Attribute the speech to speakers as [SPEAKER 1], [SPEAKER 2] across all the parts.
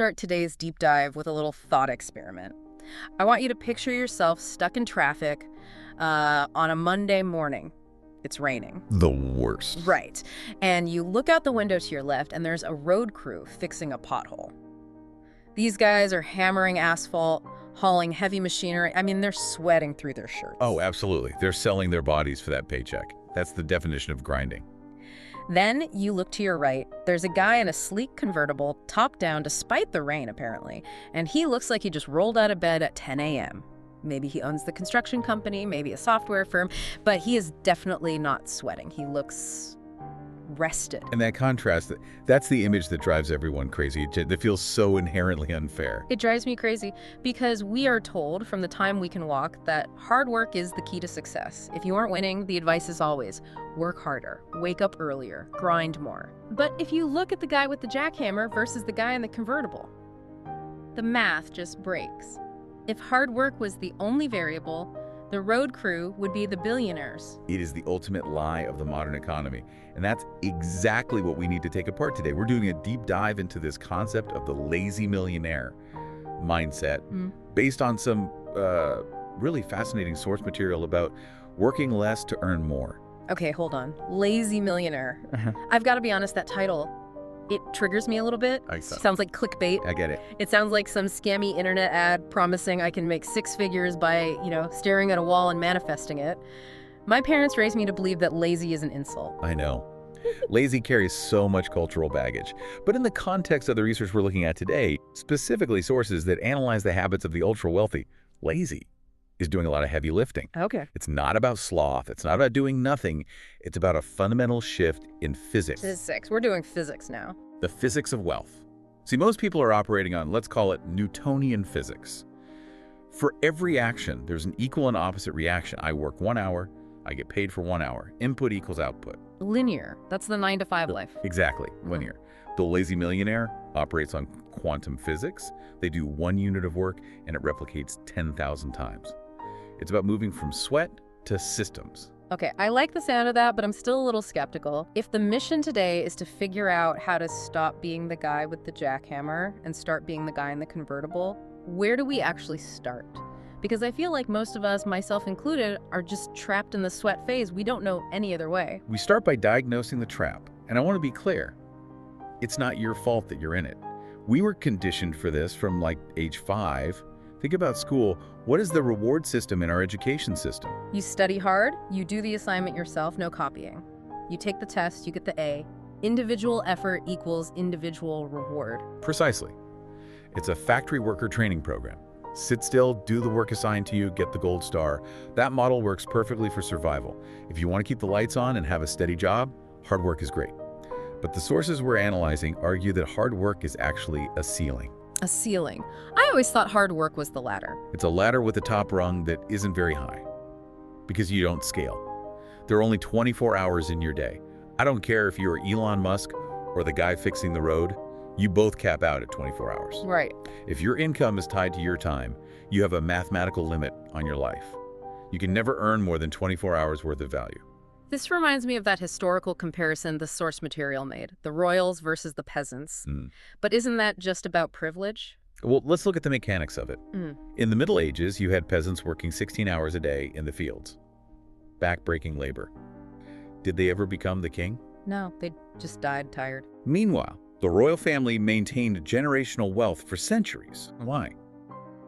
[SPEAKER 1] Start today's deep dive with a little thought experiment. I want you to picture yourself stuck in traffic on a Monday morning. It's raining.
[SPEAKER 2] The worst.
[SPEAKER 1] Right. And you look out the window to your left, and there's a road crew fixing a pothole. These guys are hammering asphalt, hauling heavy machinery. I mean, they're sweating through their shirts.
[SPEAKER 2] Oh, absolutely. They're selling their bodies for that paycheck. That's the definition of grinding.
[SPEAKER 1] Then you look to your right. There's a guy in a sleek convertible, top down despite the rain, apparently. And he looks like he just rolled out of bed at 10 a.m. Maybe he owns the construction company, maybe a software firm, but he is definitely not sweating. He looks rested.
[SPEAKER 2] And that contrast, that's the image that drives everyone crazy. That feels so inherently unfair.
[SPEAKER 1] It drives me crazy because we are told from the time we can walk that hard work is the key to success. If you aren't winning, the advice is always work harder, wake up earlier, grind more. But if you look at the guy with the jackhammer versus the guy in the convertible, the math just breaks. If hard work was the only variable, the road crew would be the billionaires.
[SPEAKER 2] It is the ultimate lie of the modern economy. And that's exactly what we need to take apart today. We're doing a deep dive into this concept of the lazy millionaire mindset based on some really fascinating source material about working less to earn more.
[SPEAKER 1] Okay, hold on. Lazy millionaire. I've got to be honest, that title, it triggers me a little bit. Sounds like clickbait.
[SPEAKER 2] I get it.
[SPEAKER 1] It sounds like some scammy internet ad promising I can make six figures by, staring at a wall and manifesting it. My parents raised me to believe that lazy is an insult.
[SPEAKER 2] I know. Lazy carries so much cultural baggage. But in the context of the research we're looking at today, specifically sources that analyze the habits of the ultra-wealthy, lazy is doing a lot of heavy lifting.
[SPEAKER 1] Okay.
[SPEAKER 2] It's not about sloth. It's not about doing nothing. It's about a fundamental shift in physics.
[SPEAKER 1] Physics. We're doing physics now.
[SPEAKER 2] The physics of wealth. See, most people are operating on, let's call it Newtonian physics. For every action, there's an equal and opposite reaction. I work 1 hour, I get paid for 1 hour. Input equals output.
[SPEAKER 1] Linear. That's the 9-to-5 life.
[SPEAKER 2] Exactly, linear. The lazy millionaire operates on quantum physics. They do 1 unit of work and it replicates 10,000 times. It's about moving from sweat to systems.
[SPEAKER 1] Okay, I like the sound of that, but I'm still a little skeptical. If the mission today is to figure out how to stop being the guy with the jackhammer and start being the guy in the convertible, where do we actually start? Because I feel like most of us, myself included, are just trapped in the sweat phase. We don't know any other way.
[SPEAKER 2] We start by diagnosing the trap. And I want to be clear, it's not your fault that you're in it. We were conditioned for this from like age 5. Think about school. What is the reward system in our education system?
[SPEAKER 1] You study hard, you do the assignment yourself, no copying. You take the test, you get the A. Individual effort equals individual reward.
[SPEAKER 2] Precisely. It's a factory worker training program. Sit still, do the work assigned to you, get the gold star. That model works perfectly for survival. If you want to keep the lights on and have a steady job, hard work is great. But the sources we're analyzing argue that hard work is actually a ceiling.
[SPEAKER 1] A ceiling. I always thought hard work was the ladder.
[SPEAKER 2] It's a ladder with a top rung that isn't very high because you don't scale. There are only 24 hours in your day. I don't care if you're Elon Musk or the guy fixing the road, you both cap out at 24 hours.
[SPEAKER 1] Right.
[SPEAKER 2] If your income is tied to your time, you have a mathematical limit on your life. You can never earn more than 24 hours worth of value.
[SPEAKER 1] This reminds me of that historical comparison the source material made, the royals versus the peasants. But isn't that just about privilege?
[SPEAKER 2] Well, let's look at the mechanics of it. In the Middle Ages, you had peasants working 16 hours a day in the fields. Back-breaking labor. Did they ever become the king?
[SPEAKER 1] No, they just died tired.
[SPEAKER 2] Meanwhile, the royal family maintained generational wealth for centuries. Why?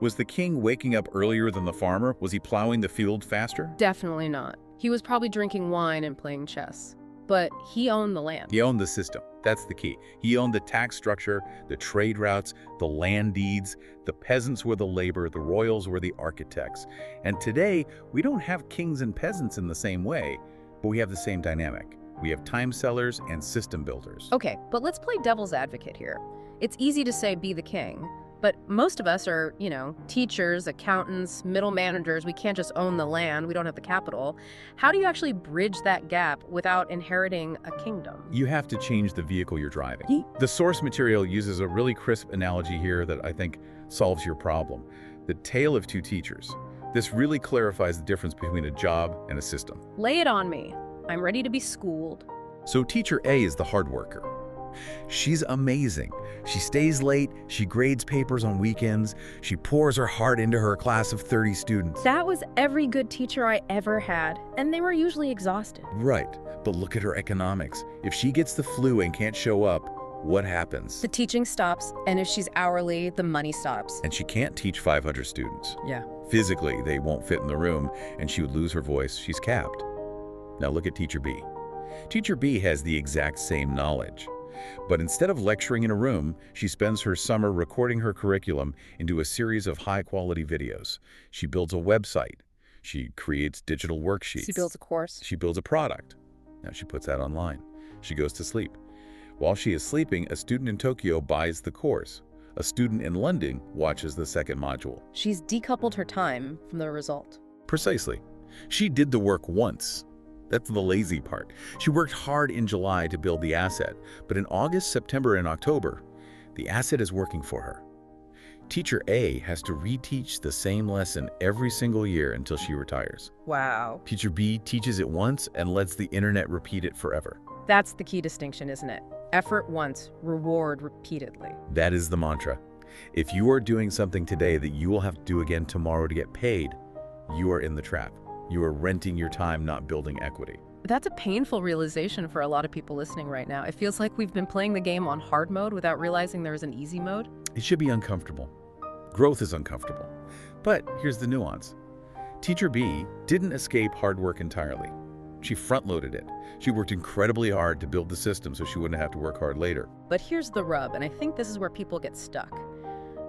[SPEAKER 2] Was the king waking up earlier than the farmer? Was he plowing the field faster?
[SPEAKER 1] Definitely not. He was probably drinking wine and playing chess. But he owned the land.
[SPEAKER 2] He owned the system. That's the key. He owned the tax structure, the trade routes, the land deeds. The peasants were the labor, the royals were the architects. And today, we don't have kings and peasants in the same way, but we have the same dynamic. We have time sellers and system builders.
[SPEAKER 1] Okay, but let's play devil's advocate here. It's easy to say be the king, but most of us are, teachers, accountants, middle managers. We can't just own the land. We don't have the capital. How do you actually bridge that gap without inheriting a kingdom?
[SPEAKER 2] You have to change the vehicle you're driving. The source material uses a really crisp analogy here that I think solves your problem. The tale of two teachers. This really clarifies the difference between a job and a system.
[SPEAKER 1] Lay it on me. I'm ready to be schooled.
[SPEAKER 2] So teacher A is the hard worker. She's amazing. She stays late, she grades papers on weekends, she pours her heart into her class of 30 students.
[SPEAKER 1] That was every good teacher I ever had, and they were usually exhausted.
[SPEAKER 2] Right, but look at her economics. If she gets the flu and can't show up, what happens?
[SPEAKER 1] The teaching stops, and if she's hourly, the money stops.
[SPEAKER 2] And she can't teach 500 students.
[SPEAKER 1] Yeah.
[SPEAKER 2] Physically, they won't fit in the room, and she would lose her voice. She's capped. Now look at Teacher B. Teacher B has the exact same knowledge. But instead of lecturing in a room, she spends her summer recording her curriculum into a series of high-quality videos. She builds a website. She creates digital worksheets.
[SPEAKER 1] She builds a course.
[SPEAKER 2] She builds a product. Now she puts that online. She goes to sleep. While she is sleeping, a student in Tokyo buys the course. A student in London watches the second module.
[SPEAKER 1] She's decoupled her time from the result.
[SPEAKER 2] Precisely. She did the work once. That's the lazy part. She worked hard in July to build the asset, but in August, September, and October, the asset is working for her. Teacher A has to reteach the same lesson every single year until she retires.
[SPEAKER 1] Wow.
[SPEAKER 2] Teacher B teaches it once and lets the internet repeat it forever.
[SPEAKER 1] That's the key distinction, isn't it? Effort once, reward repeatedly.
[SPEAKER 2] That is the mantra. If you are doing something today that you will have to do again tomorrow to get paid, you are in the trap. You are renting your time, not building equity.
[SPEAKER 1] That's a painful realization for a lot of people listening right now. It feels like we've been playing the game on hard mode without realizing there's an easy mode.
[SPEAKER 2] It should be uncomfortable. Growth is uncomfortable. But here's the nuance. Teacher B didn't escape hard work entirely. She front-loaded it. She worked incredibly hard to build the system so she wouldn't have to work hard later.
[SPEAKER 1] But here's the rub, and I think this is where people get stuck.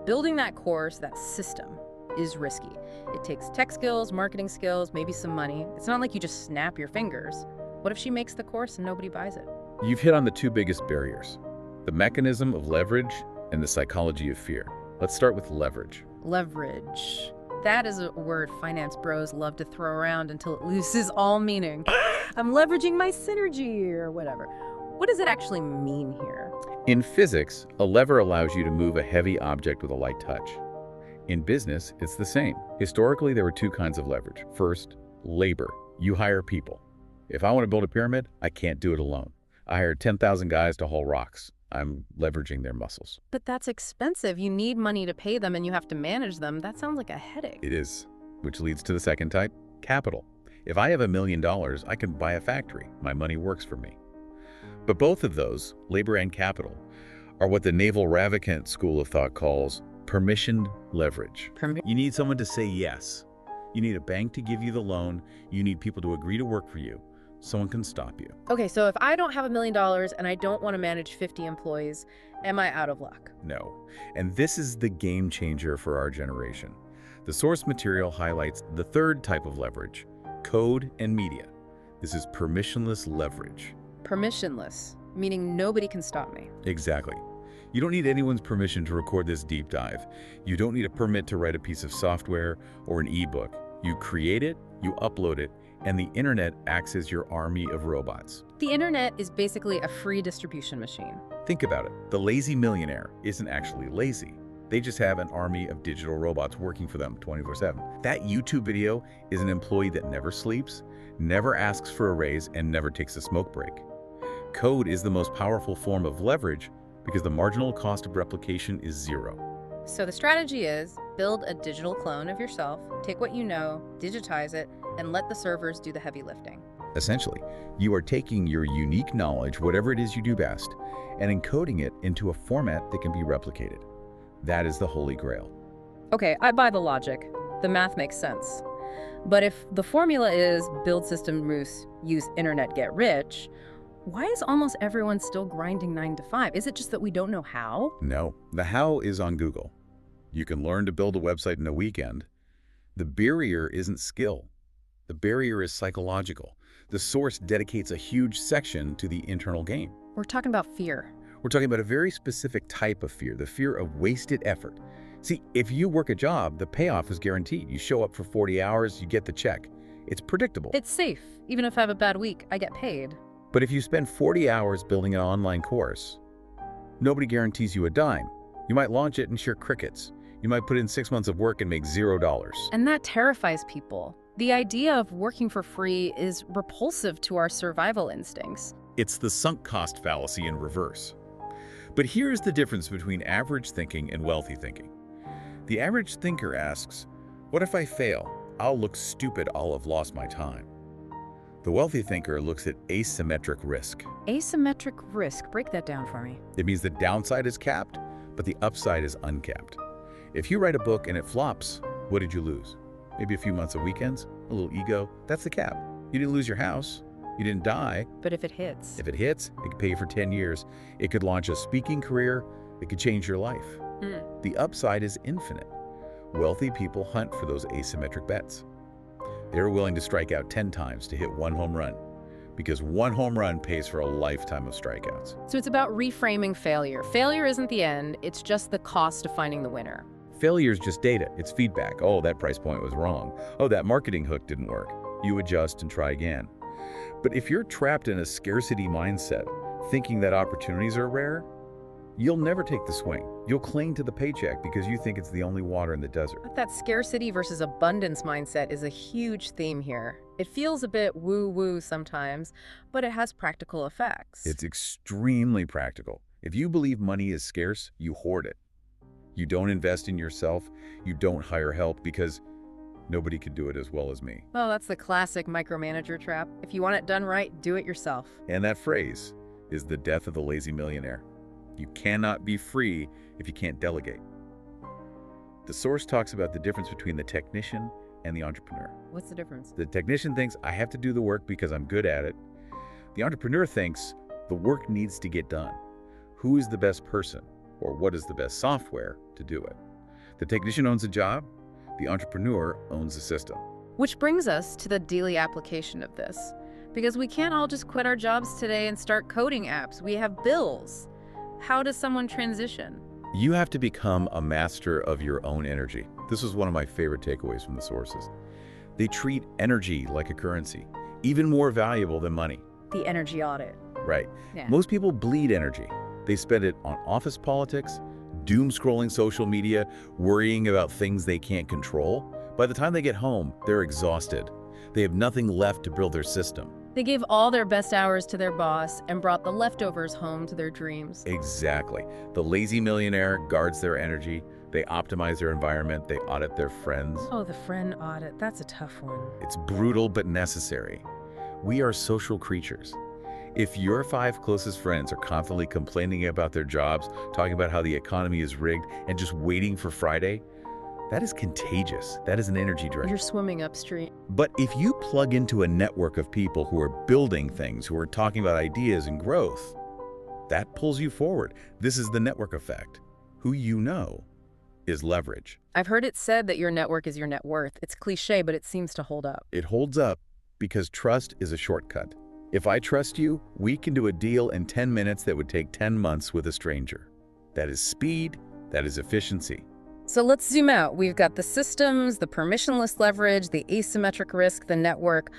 [SPEAKER 1] Building that course, that system, is risky. It takes tech skills, marketing skills, maybe some money. It's not like you just snap your fingers. What if she makes the course and nobody buys it?
[SPEAKER 2] You've hit on the two biggest barriers, the mechanism of leverage and the psychology of fear. Let's start with leverage.
[SPEAKER 1] Leverage. That is a word finance bros love to throw around until it loses all meaning. I'm leveraging my synergy or whatever. What does it actually mean here?
[SPEAKER 2] In physics, a lever allows you to move a heavy object with a light touch. In business, it's the same. Historically, there were two kinds of leverage. First, labor. You hire people. If I want to build a pyramid, I can't do it alone. I hired 10,000 guys to haul rocks. I'm leveraging their muscles.
[SPEAKER 1] But that's expensive. You need money to pay them and you have to manage them. That sounds like a headache.
[SPEAKER 2] It is, which leads to the second type, capital. If I have $1 million, I can buy a factory. My money works for me. But both of those, labor and capital, are what the Naval Ravikant school of thought calls permissioned leverage. You need someone to say yes. You need a bank to give you the loan. You need people to agree to work for you. Someone can stop you.
[SPEAKER 1] Okay, so if I don't have $1 million and I don't want to manage 50 employees, am I out of luck?
[SPEAKER 2] No. And this is the game changer for our generation. The source material highlights the third type of leverage, code and media. This is permissionless leverage.
[SPEAKER 1] Permissionless, meaning nobody can stop me.
[SPEAKER 2] Exactly. You don't need anyone's permission to record this deep dive. You don't need a permit to write a piece of software or an ebook. You create it, you upload it, and the internet acts as your army of robots.
[SPEAKER 1] The internet is basically a free distribution machine.
[SPEAKER 2] Think about it. The lazy millionaire isn't actually lazy. They just have an army of digital robots working for them 24/7. That YouTube video is an employee that never sleeps, never asks for a raise, and never takes a smoke break. Code is the most powerful form of leverage because the marginal cost of replication is zero.
[SPEAKER 1] So the strategy is build a digital clone of yourself, take what you know, digitize it, and let the servers do the heavy lifting.
[SPEAKER 2] Essentially, you are taking your unique knowledge, whatever it is you do best, and encoding it into a format that can be replicated. That is the holy grail.
[SPEAKER 1] Okay, I buy the logic. The math makes sense. But if the formula is build system, use internet, get rich, why is almost everyone still grinding 9 to 5? Is it just that we don't know how?
[SPEAKER 2] No, the how is on Google. You can learn to build a website in a weekend. The barrier isn't skill. The barrier is psychological. The source dedicates a huge section to the internal game.
[SPEAKER 1] We're talking about fear.
[SPEAKER 2] We're talking about a very specific type of fear, the fear of wasted effort. See, if you work a job, the payoff is guaranteed. You show up for 40 hours, you get the check. It's predictable.
[SPEAKER 1] It's safe. Even if I have a bad week, I get paid.
[SPEAKER 2] But if you spend 40 hours building an online course, nobody guarantees you a dime. You might launch it and share crickets. You might put in 6 months of work and make $0.
[SPEAKER 1] And that terrifies people. The idea of working for free is repulsive to our survival instincts.
[SPEAKER 2] It's the sunk cost fallacy in reverse. But here's the difference between average thinking and wealthy thinking. The average thinker asks, what if I fail? I'll look stupid, I'll have lost my time. The wealthy thinker looks at asymmetric risk.
[SPEAKER 1] Asymmetric risk. Break that down for me.
[SPEAKER 2] It means the downside is capped, but the upside is uncapped. If you write a book and it flops, what did you lose? Maybe a few months of weekends, a little ego. That's the cap. You didn't lose your house. You didn't die.
[SPEAKER 1] But if it hits?
[SPEAKER 2] If it hits, it could pay you for 10 years. It could launch a speaking career. It could change your life. The upside is infinite. Wealthy people hunt for those asymmetric bets. They're willing to strike out 10 times to hit one home run, because one home run pays for a lifetime of strikeouts.
[SPEAKER 1] So it's about reframing failure. Failure isn't the end, it's just the cost of finding the winner.
[SPEAKER 2] Failure is just data. It's feedback. Oh, that price point was wrong. Oh, that marketing hook didn't work. You adjust and try again. But if you're trapped in a scarcity mindset, thinking that opportunities are rare, you'll never take the swing. You'll cling to the paycheck because you think it's the only water in the desert.
[SPEAKER 1] But that scarcity versus abundance mindset is a huge theme here. It feels a bit woo-woo sometimes, but it has practical effects.
[SPEAKER 2] It's extremely practical. If you believe money is scarce, you hoard it. You don't invest in yourself. You don't hire help because nobody can do it as well as me.
[SPEAKER 1] Well, that's the classic micromanager trap. If you want it done right, do it yourself.
[SPEAKER 2] And that phrase is the death of the lazy millionaire. You cannot be free if you can't delegate. The source talks about the difference between the technician and the entrepreneur.
[SPEAKER 1] What's the difference?
[SPEAKER 2] The technician thinks, I have to do the work because I'm good at it. The entrepreneur thinks, the work needs to get done. Who is the best person, or what is the best software to do it? The technician owns a job. The entrepreneur owns a system.
[SPEAKER 1] Which brings us to the daily application of this. Because we can't all just quit our jobs today and start coding apps. We have bills. How does someone transition?
[SPEAKER 2] You have to become a master of your own energy. This was one of my favorite takeaways from the sources. They treat energy like a currency, even more valuable than money.
[SPEAKER 1] The energy audit.
[SPEAKER 2] Right.
[SPEAKER 1] Yeah.
[SPEAKER 2] Most people bleed energy. They spend it on office politics, doom-scrolling social media, worrying about things they can't control. By the time they get home, they're exhausted. They have nothing left to build their system.
[SPEAKER 1] They gave all their best hours to their boss and brought the leftovers home to their dreams.
[SPEAKER 2] Exactly. The lazy millionaire guards their energy. They optimize their environment. They audit their friends.
[SPEAKER 1] Oh, the friend audit. That's a tough one.
[SPEAKER 2] It's brutal but necessary. We are social creatures. If your 5 closest friends are constantly complaining about their jobs, talking about how the economy is rigged, and just waiting for Friday, that is contagious. That is an energy drain.
[SPEAKER 1] You're swimming upstream.
[SPEAKER 2] But if you plug into a network of people who are building things, who are talking about ideas and growth, that pulls you forward. This is the network effect. Who you know is leverage.
[SPEAKER 1] I've heard it said that your network is your net worth. It's cliche, but it seems to hold up.
[SPEAKER 2] It holds up because trust is a shortcut. If I trust you, we can do a deal in 10 minutes that would take 10 months with a stranger. That is speed, that is efficiency.
[SPEAKER 1] So let's zoom out. We've got the systems, the permissionless leverage, the asymmetric risk, the network.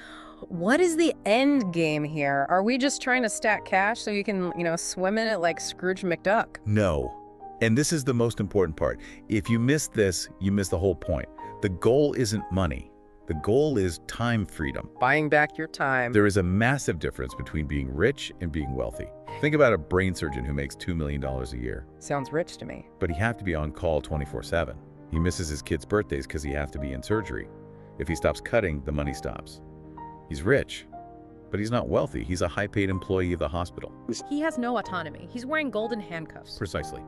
[SPEAKER 1] What is the end game here? Are we just trying to stack cash so you can, swim in it like Scrooge McDuck?
[SPEAKER 2] No. And this is the most important part. If you miss this, you miss the whole point. The goal isn't money. The goal is time freedom.
[SPEAKER 1] Buying back your time.
[SPEAKER 2] There is a massive difference between being rich and being wealthy. Think about a brain surgeon who makes $2 million a year.
[SPEAKER 1] Sounds rich to me.
[SPEAKER 2] But he has to be on call 24/7. He misses his kids' birthdays because he has to be in surgery. If he stops cutting, the money stops. He's rich, but he's not wealthy. He's a high-paid employee of the hospital.
[SPEAKER 1] He has no autonomy. He's wearing golden handcuffs.
[SPEAKER 2] Precisely.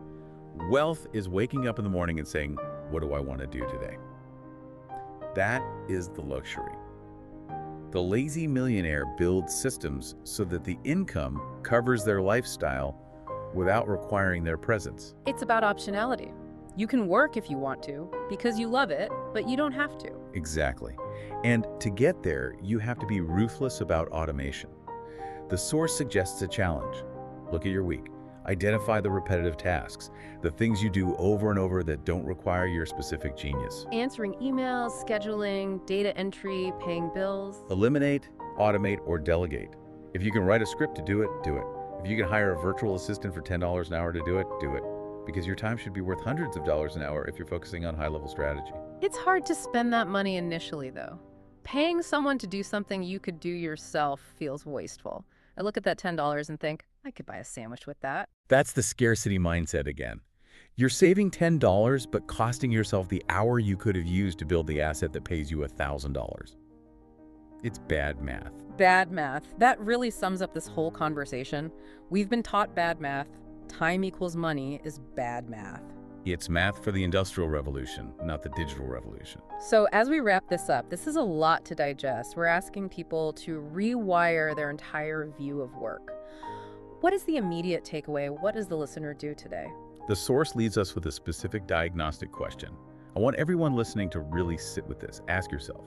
[SPEAKER 2] Wealth is waking up in the morning and saying, what do I want to do today? That is the luxury. The lazy millionaire builds systems so that the income covers their lifestyle without requiring their presence.
[SPEAKER 1] It's about optionality. You can work if you want to, because you love it, but you don't have to.
[SPEAKER 2] Exactly. And to get there, you have to be ruthless about automation. The source suggests a challenge. Look at your week. Identify the repetitive tasks, the things you do over and over that don't require your specific genius.
[SPEAKER 1] Answering emails, scheduling, data entry, paying bills.
[SPEAKER 2] Eliminate, automate, or delegate. If you can write a script to do it, do it. If you can hire a virtual assistant for $10 an hour to do it, do it. Because your time should be worth hundreds of dollars an hour if you're focusing on high-level strategy.
[SPEAKER 1] It's hard to spend that money initially, though. Paying someone to do something you could do yourself feels wasteful. I look at that $10 and think, I could buy a sandwich with that.
[SPEAKER 2] That's the scarcity mindset again. You're saving $10 but costing yourself the hour you could have used to build the asset that pays you $1,000. It's bad math.
[SPEAKER 1] Bad math. That really sums up this whole conversation. We've been taught bad math. Time equals money is bad math.
[SPEAKER 2] It's math for the Industrial Revolution, not the digital revolution.
[SPEAKER 1] So as we wrap this up, this is a lot to digest. We're asking people to rewire their entire view of work. What is the immediate takeaway? What does the listener do today?
[SPEAKER 2] The source leaves us with a specific diagnostic question. I want everyone listening to really sit with this. Ask yourself,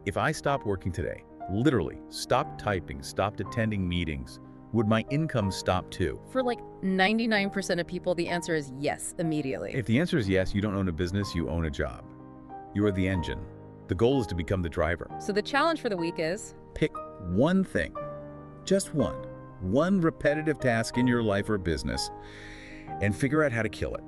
[SPEAKER 2] if I stopped working today, literally stopped typing, stopped attending meetings, would my income stop too?
[SPEAKER 1] For like 99% of people, the answer is yes, immediately.
[SPEAKER 2] If the answer is yes, you don't own a business, you own a job. You are the engine. The goal is to become the driver.
[SPEAKER 1] So the challenge for the week is?
[SPEAKER 2] Pick one thing, just one repetitive task in your life or business, and figure out how to kill it.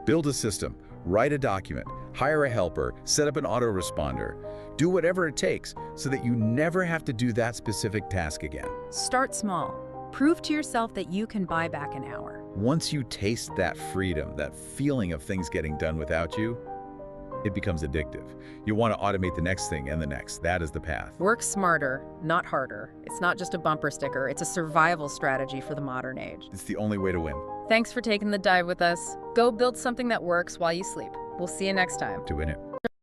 [SPEAKER 2] Build a system, write a document, hire a helper, set up an autoresponder. Do whatever it takes so that you never have to do that specific task again.
[SPEAKER 1] Start small. Prove to yourself that you can buy back an hour.
[SPEAKER 2] Once you taste that freedom, that feeling of things getting done without you, it becomes addictive. You want to automate the next thing and the next. That is the path.
[SPEAKER 1] Work smarter, not harder. It's not just a bumper sticker. It's a survival strategy for the modern age.
[SPEAKER 2] It's the only way to win.
[SPEAKER 1] Thanks for taking the dive with us. Go build something that works while you sleep. We'll see you next time.
[SPEAKER 2] Doing it.